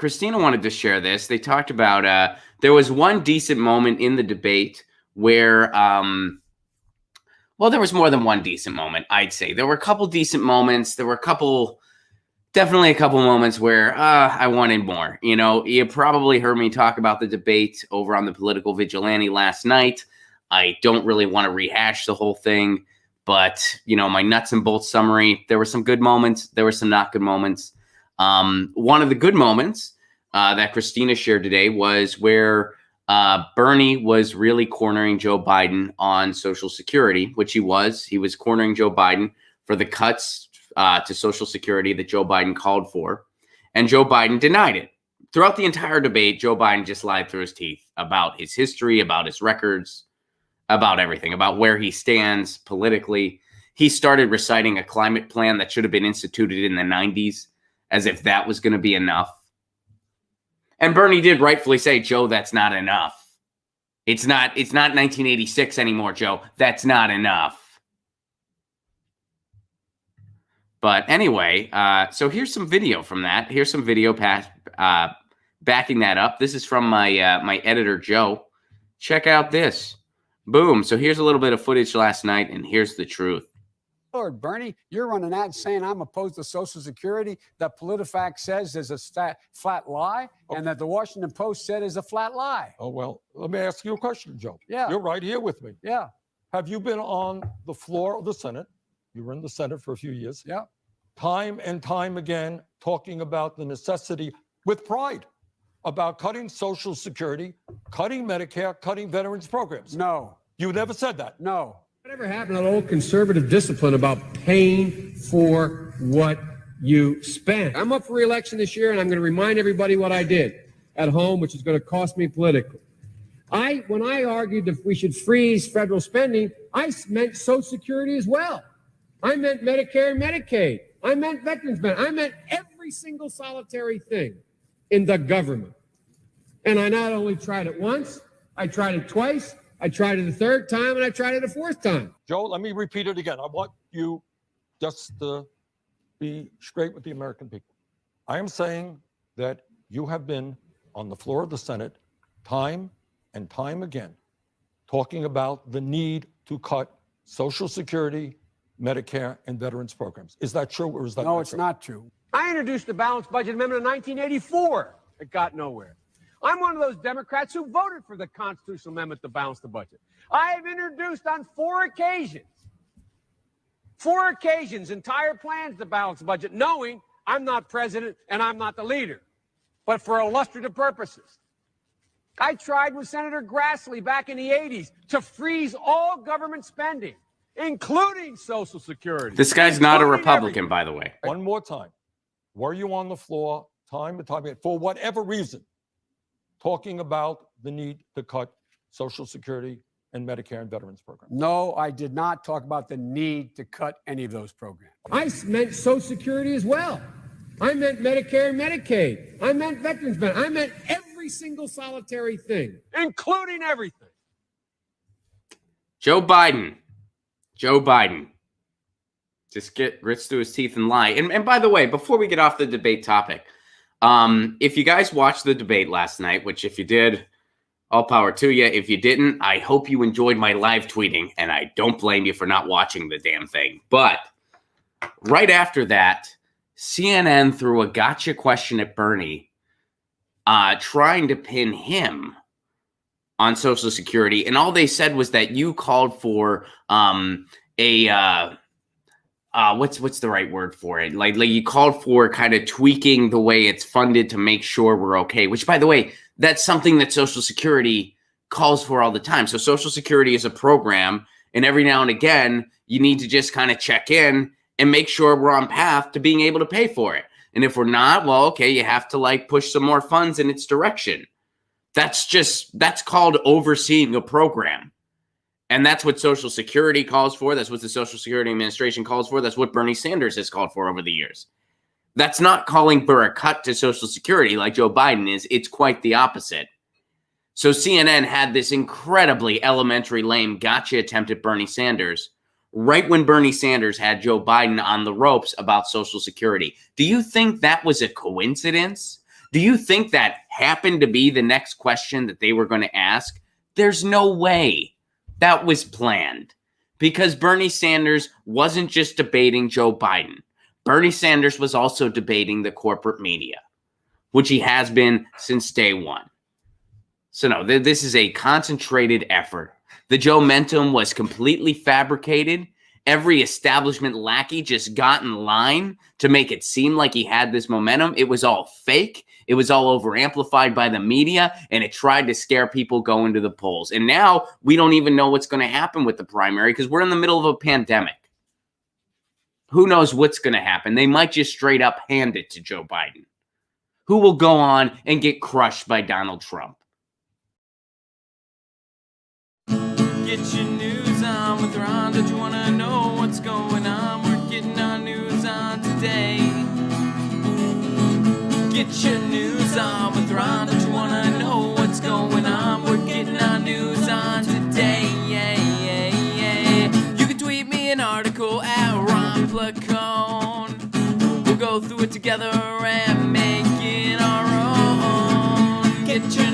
Christina wanted to share this. They talked about there was one decent moment in the debate where, well, there was more than one decent moment, I'd say. There were a couple decent moments. There were definitely a couple moments where I wanted more. You know, you probably heard me talk about the debate over on the Political Vigilante last night. I don't really want to rehash the whole thing, but, you know, my nuts and bolts summary, there were some good moments. There were some not good moments. One of the good moments that Christina shared today was where Bernie was really cornering Joe Biden on Social Security, which he was. He was cornering Joe Biden for the cuts to Social Security that Joe Biden called for. And Joe Biden denied it. Throughout the entire debate, Joe Biden just lied through his teeth about his history, about his records, about everything, about where he stands politically. He started reciting a climate plan that should have been instituted in the 90s, as if that was going to be enough. And Bernie did rightfully say, Joe, that's not enough. It's not 1986 anymore, Joe. That's not enough. But anyway, so here's some video from that. Here's some video backing that up. This is from my editor, Joe. Check out this. Boom. So here's a little bit of footage last night, and here's the truth. Lord, Bernie, you're running out saying I'm opposed to Social Security, that PolitiFact says is a flat lie, and that the Washington Post said is a flat lie. Oh, well, let me ask you a question, Joe. Yeah. You're right here with me. Yeah. Have you been on the floor of the Senate? You were in the Senate for a few years. Yeah. Time and time again, talking about the necessity with pride about cutting Social Security, cutting Medicare, cutting veterans programs. No. You never said that. No. Whatever happened to that old conservative discipline about paying for what you spend? I'm up for re-election this year, and I'm going to remind everybody what I did at home, which is going to cost me politically. When I argued that we should freeze federal spending, I meant Social Security as well. I meant Medicare and Medicaid. I meant veterans benefits. I meant every single solitary thing in the government. And I not only tried it once, I tried it twice, I tried it a third time, and I tried it a fourth time. Joe, let me repeat it again. I want you just to be straight with the American people. I am saying that you have been on the floor of the Senate time and time again talking about the need to cut Social Security, Medicare, and veterans programs. Is that true, or is that not true? No, it's not true. I introduced the balanced budget amendment in 1984. It got nowhere. I'm one of those Democrats who voted for the constitutional amendment to balance the budget. I have introduced on four occasions, entire plans to balance the budget, knowing I'm not president and I'm not the leader, but for illustrative purposes. I tried with Senator Grassley back in the 80s to freeze all government spending, including Social Security. This guy's not a Republican, by the way. One more time. Were you on the floor time and time again, for whatever reason, talking about the need to cut Social Security and Medicare and veterans programs? No, I did not talk about the need to cut any of those programs. I meant Social Security as well. I meant Medicare and Medicaid. I meant veterans benefits. I meant every single solitary thing, including everything. Joe Biden. Just get rich through his teeth and lie. And by the way, before we get off the debate topic, if you guys watched the debate last night, which if you did, all power to you. If you didn't, I hope you enjoyed my live tweeting, and I don't blame you for not watching the damn thing. But right after that, CNN threw a gotcha question at Bernie, trying to pin him on Social Security. And all they said was that you called for what's the right word for it? Like you called for kind of tweaking the way it's funded to make sure we're okay, which, by the way, that's something that Social Security calls for all the time. So Social Security is a program, and every now and again, you need to just kind of check in and make sure we're on path to being able to pay for it. And if we're not, well, okay, you have to like push some more funds in its direction. That's called overseeing a program. And that's what Social Security calls for. That's what the Social Security Administration calls for. That's what Bernie Sanders has called for over the years. That's not calling for a cut to Social Security like Joe Biden is. It's quite the opposite. So CNN had this incredibly elementary, lame gotcha attempt at Bernie Sanders right when Bernie Sanders had Joe Biden on the ropes about Social Security. Do you think that was a coincidence? Do you think that happened to be the next question that they were going to ask? There's no way that was planned, because Bernie Sanders wasn't just debating Joe Biden. Bernie Sanders was also debating the corporate media, which he has been since day one. So no, this is a concentrated effort. The Joe-mentum was completely fabricated. Every establishment lackey just got in line to make it seem like he had this momentum. It was all fake. It was all over-amplified by the media, and it tried to scare people going to the polls. And now we don't even know what's going to happen with the primary because we're in the middle of a pandemic. Who knows what's going to happen? They might just straight up hand it to Joe Biden, who will go on and get crushed by Donald Trump. Get your news on with Ron. Don't you want to know what's going on? We're getting our news on today. Get your news on with Ron. Don't you want to know what's going on? We're getting our news on today. Yeah, yeah, yeah. You can tweet me an article at Ron Placone. We'll go through it together and make it our own. Get your